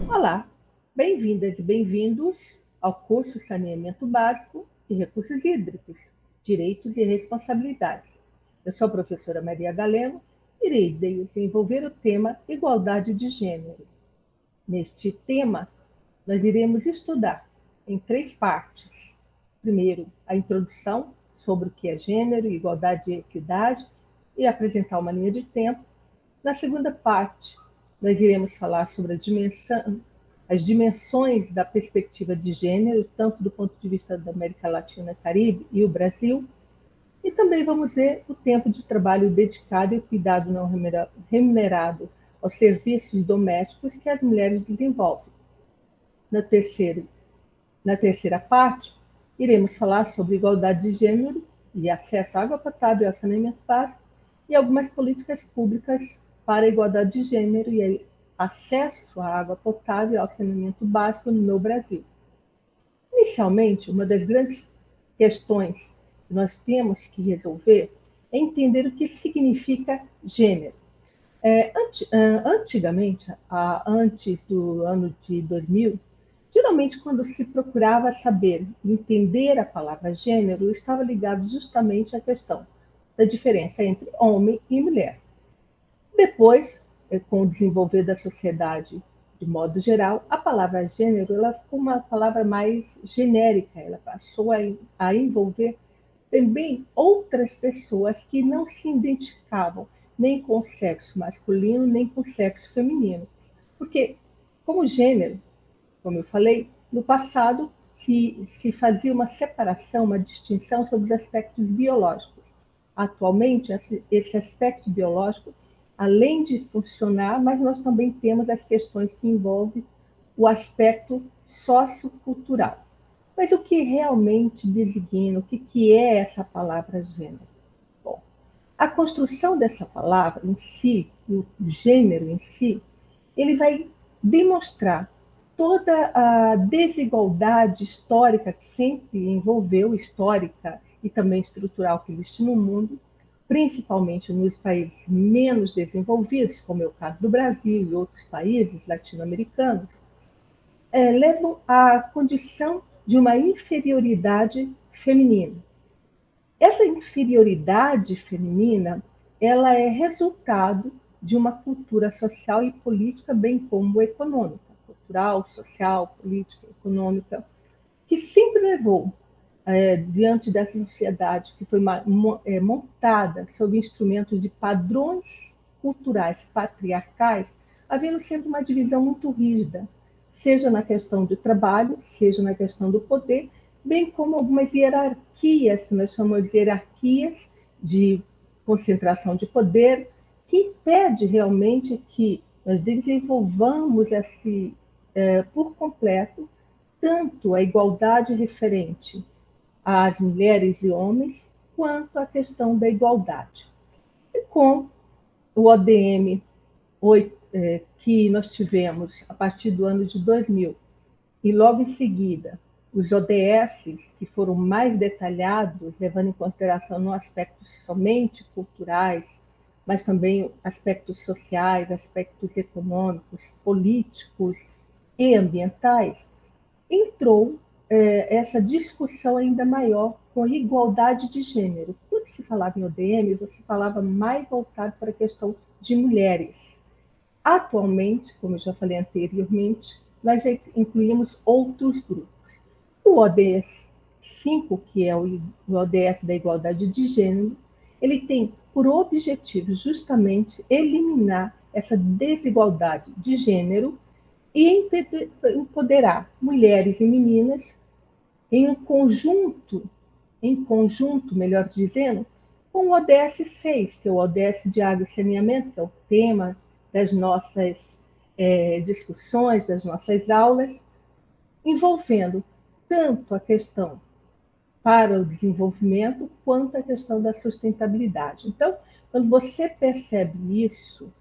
Olá, bem-vindas e bem-vindos ao curso Saneamento Básico e Recursos Hídricos, Direitos e Responsabilidades. Eu sou a professora Maria Galeno e irei desenvolver o tema Igualdade de Gênero. Neste tema, nós iremos estudar em 3 partes. Primeiro, a introdução sobre o que é gênero, igualdade e equidade e apresentar uma linha de tempo. Na segunda parte, nós iremos falar sobre as dimensões da perspectiva de gênero, tanto do ponto de vista da América Latina, Caribe e o Brasil, e também vamos ver o tempo de trabalho dedicado e o cuidado não remunerado aos serviços domésticos que as mulheres desenvolvem. Na terceira parte, iremos falar sobre igualdade de gênero e acesso à água potável e ao saneamento básico e algumas políticas públicas para a igualdade de gênero e acesso à água potável e ao saneamento básico no Brasil. Inicialmente, uma das grandes questões que nós temos que resolver é entender o que significa gênero. Antigamente, antes do ano de 2000, geralmente quando se procurava saber, entender a palavra gênero, estava ligado justamente à questão da diferença entre homem e mulher. Depois, com o desenvolver da sociedade de modo geral, a palavra gênero ela ficou uma palavra mais genérica, ela passou a envolver também outras pessoas que não se identificavam nem com o sexo masculino, nem com o sexo feminino. Porque, como gênero, como eu falei, no passado se fazia uma separação, uma distinção sobre os aspectos biológicos. Atualmente, esse aspecto biológico, além de funcionar, mas nós também temos as questões que envolvem o aspecto sociocultural. Mas o que realmente designa, o que é essa palavra gênero? Bom, a construção dessa palavra em si, o gênero em si, ele vai demonstrar toda a desigualdade histórica que sempre envolveu, histórica e também estrutural que existe no mundo, principalmente nos países menos desenvolvidos, como é o caso do Brasil e outros países latino-americanos, levam à condição de uma inferioridade feminina. Essa inferioridade feminina, ela é resultado de uma cultura social e política, bem como econômica, cultural, social, política, econômica, que sempre levou, diante dessa sociedade que foi montada sob instrumentos de padrões culturais patriarcais, havendo sempre uma divisão muito rígida, seja na questão do trabalho, seja na questão do poder, bem como algumas hierarquias, que nós chamamos de hierarquias de concentração de poder, que impede realmente que nós desenvolvamos por completo tanto a igualdade referente às mulheres e homens, quanto a questão da igualdade. E com o ODM 8, que nós tivemos a partir do ano de 2000, e logo em seguida os ODS, que foram mais detalhados, levando em consideração não aspectos somente culturais, mas também aspectos sociais, aspectos econômicos, políticos e ambientais, entrou essa discussão ainda maior com a igualdade de gênero. Quando se falava em ODM, você falava mais voltado para a questão de mulheres. Atualmente, como eu já falei anteriormente, nós já incluímos outros grupos. O ODS 5, que é o ODS da igualdade de gênero, ele tem por objetivo justamente eliminar essa desigualdade de gênero e empoderar mulheres e meninas em conjunto, melhor dizendo, com o ODS 6, que é o ODS de água e saneamento, que é o tema das nossas discussões, das nossas aulas, envolvendo tanto a questão para o desenvolvimento, quanto a questão da sustentabilidade. Então, quando você percebe isso,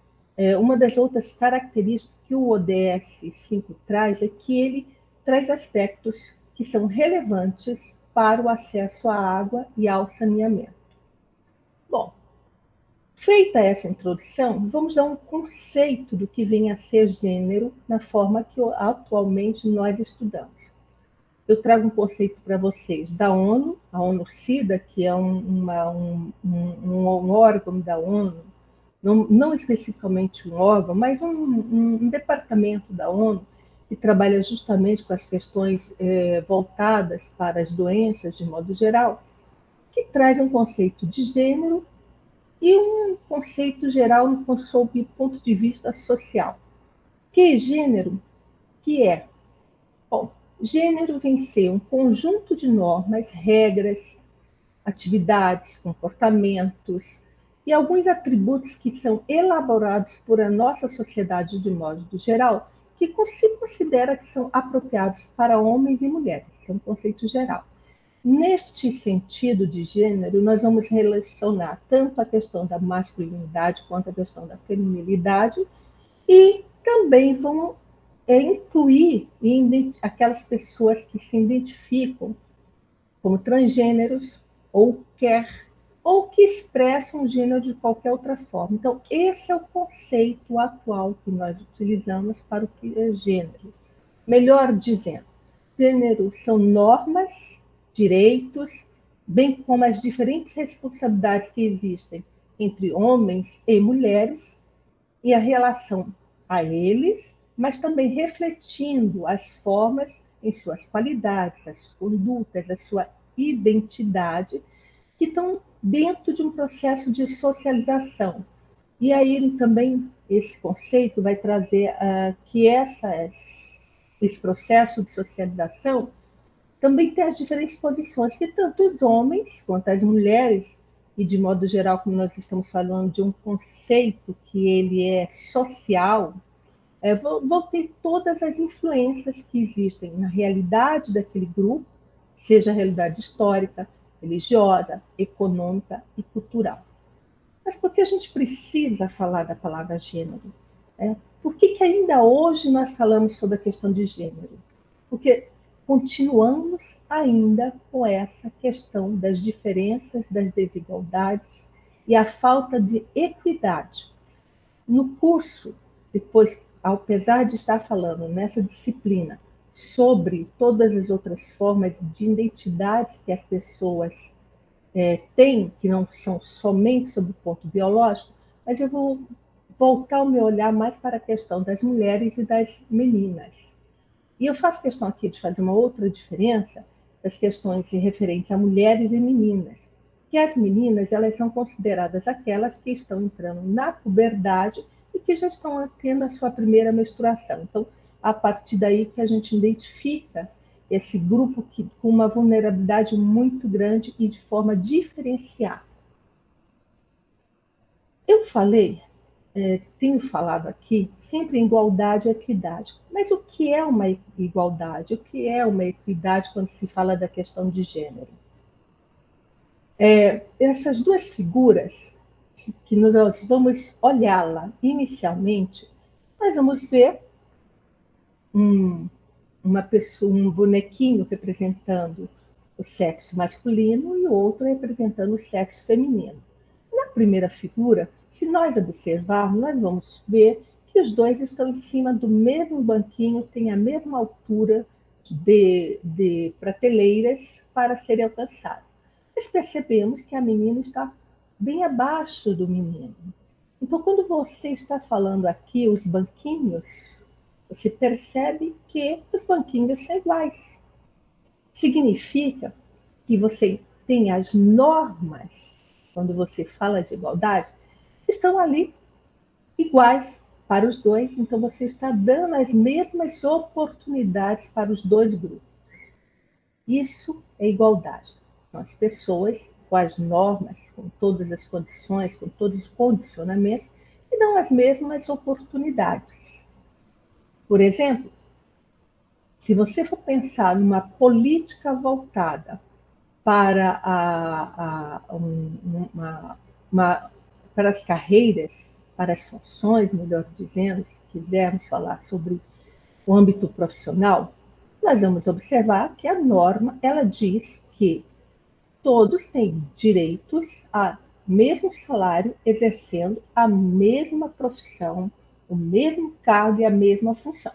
uma das outras características que o ODS 5 traz é que ele traz aspectos que são relevantes para o acesso à água e ao saneamento. Bom, feita essa introdução, vamos dar um conceito do que vem a ser gênero na forma que atualmente nós estudamos. Eu trago um conceito para vocês da ONU, a ONU-CIDA, que é um órgão da ONU, não especificamente um órgão, mas um departamento da ONU que trabalha justamente com as questões voltadas para as doenças de modo geral, que traz um conceito de gênero e um conceito geral sob o ponto de vista social. Que gênero que é? Bom, gênero vem ser um conjunto de normas, regras, atividades, comportamentos e alguns atributos que são elaborados por a nossa sociedade de modo geral, que se considera que são apropriados para homens e mulheres. Isso é um conceito geral. Neste sentido de gênero, nós vamos relacionar tanto a questão da masculinidade quanto a questão da feminilidade e também vão incluir aquelas pessoas que se identificam como transgêneros ou que expressam o gênero de qualquer outra forma. Então, esse é o conceito atual que nós utilizamos para o que é gênero. Melhor dizendo, gênero são normas, direitos, bem como as diferentes responsabilidades que existem entre homens e mulheres e a relação a eles, mas também refletindo as formas em suas qualidades, as condutas, a sua identidade, que estão dentro de um processo de socialização. E aí também esse conceito vai trazer que esse processo de socialização também tem as diferentes posições que tanto os homens quanto as mulheres, e de modo geral, como nós estamos falando de um conceito que ele é social, vão ter todas as influências que existem na realidade daquele grupo, seja a realidade histórica, religiosa, econômica e cultural. Mas por que a gente precisa falar da palavra gênero? Por que ainda hoje nós falamos sobre a questão de gênero? Porque continuamos ainda com essa questão das diferenças, das desigualdades e a falta de equidade. No curso, depois, apesar de estar falando nessa disciplina sobre todas as outras formas de identidades que as pessoas têm, que não são somente sob o ponto biológico, mas eu vou voltar o meu olhar mais para a questão das mulheres e das meninas. E eu faço questão aqui de fazer uma outra diferença das questões referentes a mulheres e meninas. Que as meninas, elas são consideradas aquelas que estão entrando na puberdade e que já estão tendo a sua primeira menstruação. Então, a partir daí que a gente identifica esse grupo com uma vulnerabilidade muito grande e de forma diferenciada. Eu tenho falado aqui sempre em igualdade e equidade. Mas o que é uma igualdade? O que é uma equidade quando se fala da questão de gênero? Essas duas figuras, que nós vamos olhá-la inicialmente, nós vamos ver uma pessoa, um bonequinho representando o sexo masculino e o outro representando o sexo feminino. Na primeira figura, se nós observarmos, nós vamos ver que os dois estão em cima do mesmo banquinho, têm a mesma altura de prateleiras para serem alcançados. Mas percebemos que a menina está bem abaixo do menino. Então, quando você está falando aqui os banquinhos, você percebe que os banquinhos são iguais. Significa que você tem as normas, quando você fala de igualdade, estão ali iguais para os dois, então você está dando as mesmas oportunidades para os dois grupos. Isso é igualdade. São as pessoas com as normas, com todas as condições, com todos os condicionamentos, que dão as mesmas oportunidades. Por exemplo, se você for pensar numa política voltada para, para as carreiras, para as funções, melhor dizendo, se quisermos falar sobre o âmbito profissional, nós vamos observar que a norma, ela diz que todos têm direitos a mesmo salário, exercendo a mesma profissão, o mesmo cargo e a mesma função.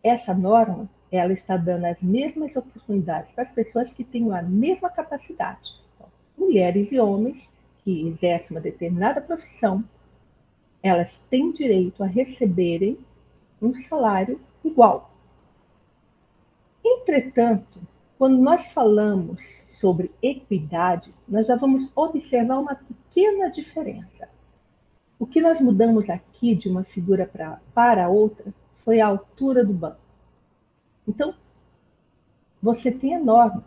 Essa norma, ela está dando as mesmas oportunidades para as pessoas que tenham a mesma capacidade. Então, mulheres e homens que exercem uma determinada profissão, elas têm direito a receberem um salário igual. Entretanto, quando nós falamos sobre equidade, nós já vamos observar uma pequena diferença. O que nós mudamos aqui de uma figura para outra foi a altura do banco. Então, você tem a norma,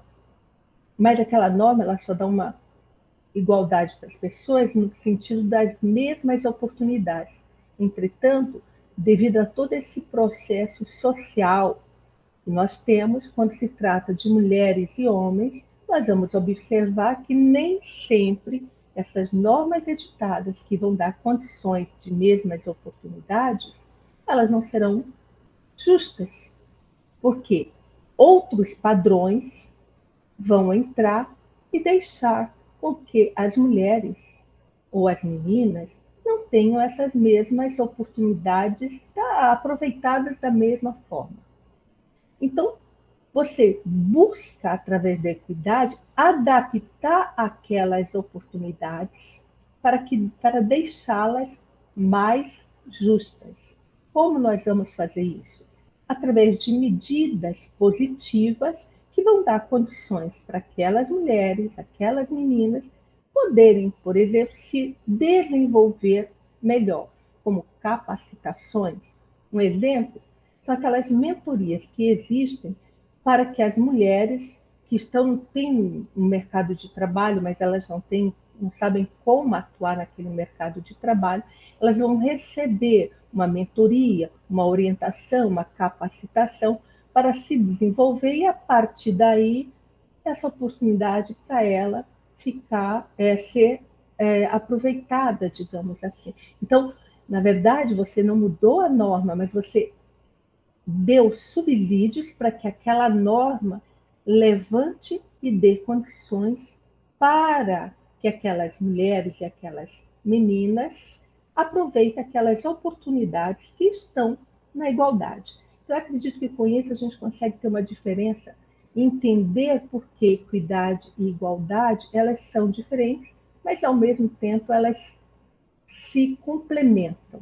mas aquela norma ela só dá uma igualdade para as pessoas no sentido das mesmas oportunidades. Entretanto, devido a todo esse processo social que nós temos, quando se trata de mulheres e homens, nós vamos observar que nem sempre essas normas editadas que vão dar condições de mesmas oportunidades, elas não serão justas, porque outros padrões vão entrar e deixar com que as mulheres ou as meninas não tenham essas mesmas oportunidades aproveitadas da mesma forma. Então, você busca, através da equidade, adaptar aquelas oportunidades para deixá-las mais justas. Como nós vamos fazer isso? Através de medidas positivas que vão dar condições para aquelas mulheres, aquelas meninas, poderem, por exemplo, se desenvolver melhor, como capacitações. Um exemplo são aquelas mentorias que existem para que as mulheres que têm um mercado de trabalho, mas elas não sabem como atuar naquele mercado de trabalho, elas vão receber uma mentoria, uma orientação, uma capacitação para se desenvolver e, a partir daí, essa oportunidade para ela ser aproveitada, digamos assim. Então, na verdade, você não mudou a norma, mas você deu subsídios para que aquela norma levante e dê condições para que aquelas mulheres e aquelas meninas aproveitem aquelas oportunidades que estão na igualdade. Então, eu acredito que com isso a gente consegue ter uma diferença, entender por que equidade e igualdade elas são diferentes, mas ao mesmo tempo elas se complementam.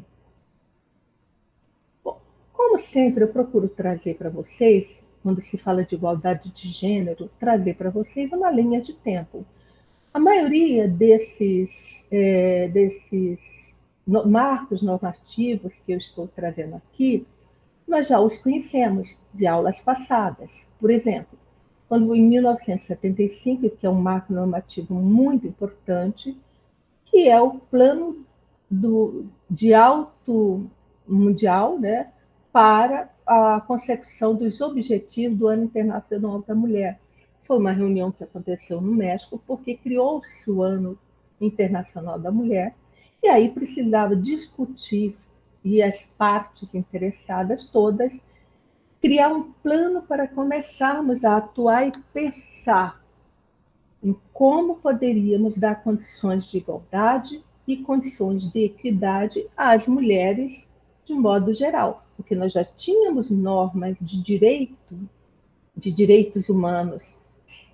Como sempre, eu procuro trazer para vocês, quando se fala de igualdade de gênero, trazer para vocês uma linha de tempo. A maioria desses marcos normativos que eu estou trazendo aqui, nós já os conhecemos de aulas passadas. Por exemplo, quando em 1975, que é um marco normativo muito importante, que é o plano de alto mundial, né, para a consecução dos objetivos do Ano Internacional da Mulher. Foi uma reunião que aconteceu no México, porque criou-se o Ano Internacional da Mulher, e aí precisava discutir, e as partes interessadas todas, criar um plano para começarmos a atuar e pensar em como poderíamos dar condições de igualdade e condições de equidade às mulheres de modo geral, porque nós já tínhamos normas de direitos humanos,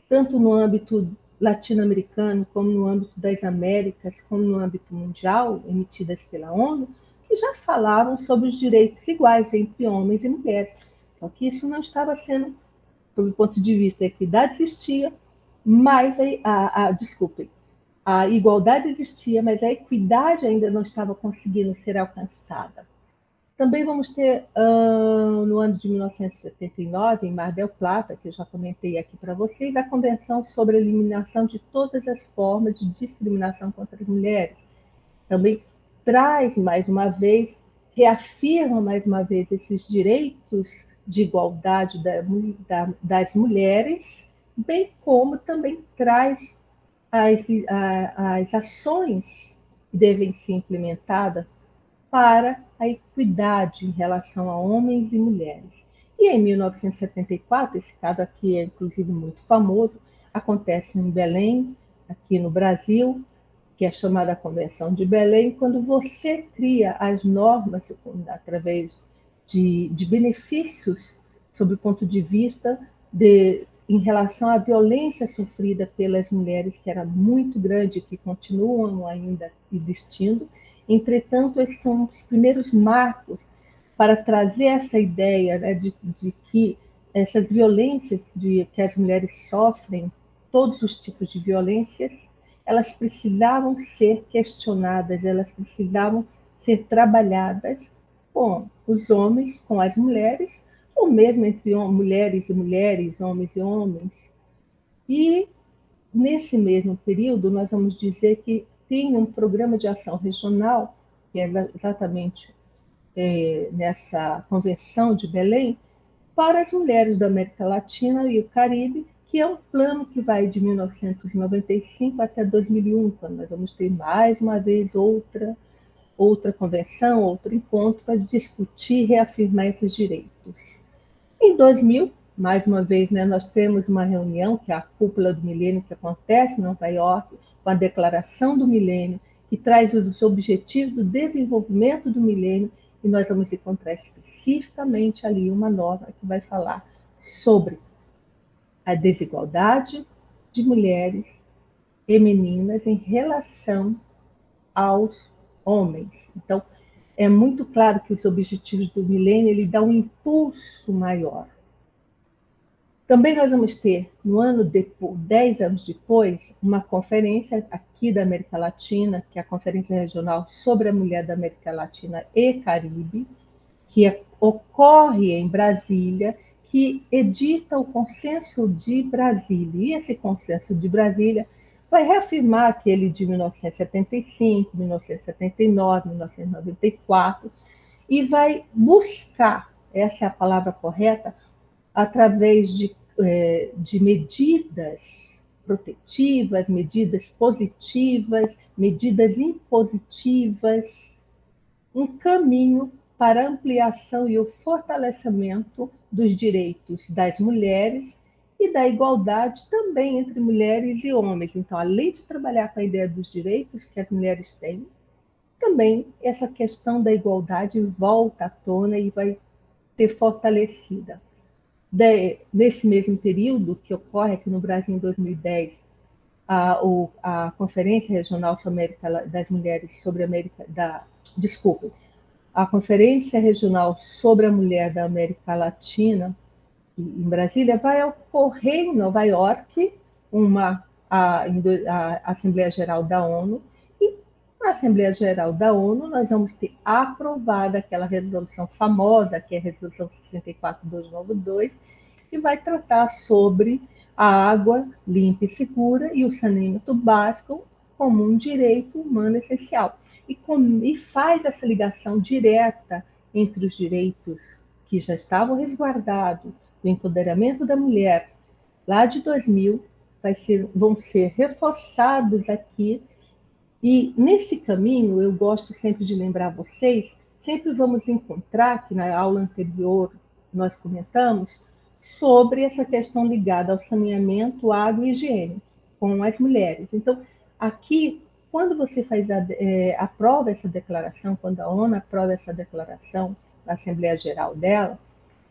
tanto no âmbito latino-americano, como no âmbito das Américas, como no âmbito mundial, emitidas pela ONU, que já falavam sobre os direitos iguais entre homens e mulheres. Só que isso não estava sendo, do ponto de vista da equidade, existia, mas desculpem, a igualdade existia, mas a equidade ainda não estava conseguindo ser alcançada. Também vamos ter, no ano de 1979, em Mar del Plata, que eu já comentei aqui para vocês, a Convenção sobre a Eliminação de Todas as Formas de Discriminação contra as Mulheres. Também traz, mais uma vez, reafirma, mais uma vez, esses direitos de igualdade das mulheres, bem como também traz as ações que devem ser implementadas para a equidade em relação a homens e mulheres. E em 1974, esse caso aqui é inclusive muito famoso, acontece em Belém, aqui no Brasil, que é chamada Convenção de Belém, quando você cria as normas através de benefícios sob o ponto de vista em relação à violência sofrida pelas mulheres, que era muito grande, que continuam ainda existindo. Entretanto, esses são os primeiros marcos para trazer essa ideia, né, de que essas violências que as mulheres sofrem, todos os tipos de violências, elas precisavam ser questionadas, elas precisavam ser trabalhadas com os homens, com as mulheres, ou mesmo entre mulheres e mulheres, homens e homens. E nesse mesmo período, nós vamos dizer que tem um programa de ação regional, que é exatamente nessa Convenção de Belém, para as mulheres da América Latina e o Caribe, que é um plano que vai de 1995 até 2001, quando nós vamos ter mais uma vez outra convenção, outro encontro para discutir e reafirmar esses direitos. Em 2000, mais uma vez, né, nós temos uma reunião, que é a Cúpula do Milênio, que acontece em Nova York, com a Declaração do Milênio, que traz os objetivos do desenvolvimento do milênio, e nós vamos encontrar especificamente ali uma norma que vai falar sobre a desigualdade de mulheres e meninas em relação aos homens. Então, é muito claro que os objetivos do milênio ele dá um impulso maior. Também nós vamos ter, no ano depois, 10 anos depois, uma conferência aqui da América Latina, que é a Conferência Regional sobre a Mulher da América Latina e Caribe, que ocorre em Brasília, que edita o Consenso de Brasília. E esse Consenso de Brasília vai reafirmar aquele de 1975, 1979, 1994, e vai buscar, essa é a palavra correta, através de medidas protetivas, medidas positivas, medidas impositivas, um caminho para a ampliação e o fortalecimento dos direitos das mulheres e da igualdade também entre mulheres e homens. Então, além de trabalhar com a ideia dos direitos que as mulheres têm, também essa questão da igualdade volta à tona e vai ser fortalecida. Nesse mesmo período, que ocorre aqui no Brasil em 2010, a Conferência Regional das Mulheres sobre a América desculpe, a Conferência Regional sobre a Mulher da América Latina, em Brasília, vai ocorrer em Nova York, a Assembleia Geral da ONU, e na Assembleia Geral da ONU nós vamos ter aprovada aquela resolução famosa, que é a Resolução 64292, que vai tratar sobre a água limpa e segura e o saneamento básico como um direito humano essencial. E faz essa ligação direta entre os direitos que já estavam resguardados, do empoderamento da mulher, lá de 2000, vão ser reforçados aqui. E nesse caminho, eu gosto sempre de lembrar vocês, sempre vamos encontrar, que na aula anterior nós comentamos, sobre essa questão ligada ao saneamento, água e higiene, com as mulheres. Então, aqui, quando você aprova essa declaração, quando a ONU aprova essa declaração na Assembleia Geral dela,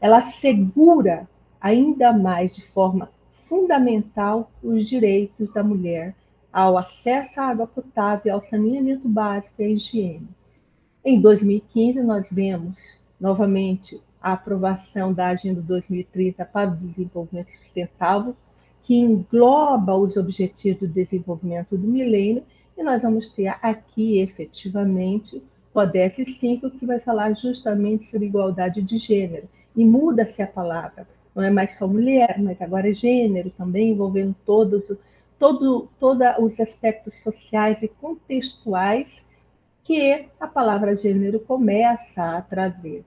ela assegura ainda mais de forma fundamental os direitos da mulher ao acesso à água potável, ao saneamento básico e à higiene. Em 2015, nós vemos novamente a aprovação da Agenda 2030 para o Desenvolvimento Sustentável, que engloba os Objetivos do Desenvolvimento do Milênio, e nós vamos ter aqui, efetivamente, o ODS 5, que vai falar justamente sobre igualdade de gênero. E muda-se a palavra, não é mais só mulher, mas agora é gênero também, envolvendo todos os aspectos sociais e contextuais que a palavra gênero começa a trazer.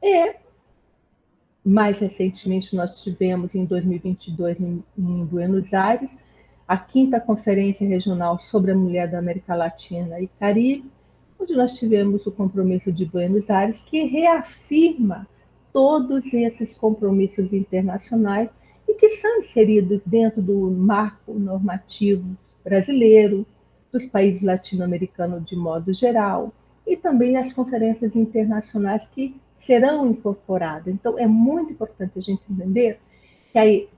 E, mais recentemente, nós tivemos, em 2022, em Buenos Aires, a 5ª Conferência Regional sobre a Mulher da América Latina e Caribe, onde nós tivemos o compromisso de Buenos Aires, que reafirma todos esses compromissos internacionais e que são inseridos dentro do marco normativo brasileiro, dos países latino-americanos de modo geral, e também as conferências internacionais que serão incorporadas. Então, é muito importante a gente entender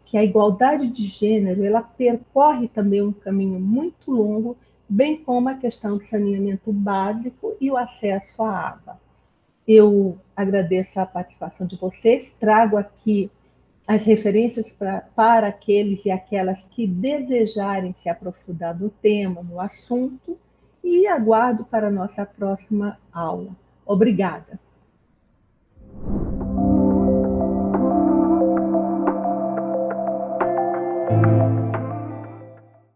que a igualdade de gênero ela percorre também um caminho muito longo, bem como a questão do saneamento básico e o acesso à água. Eu agradeço a participação de vocês, trago aqui as referências para aqueles e aquelas que desejarem se aprofundar no tema, no assunto, e aguardo para a nossa próxima aula. Obrigada.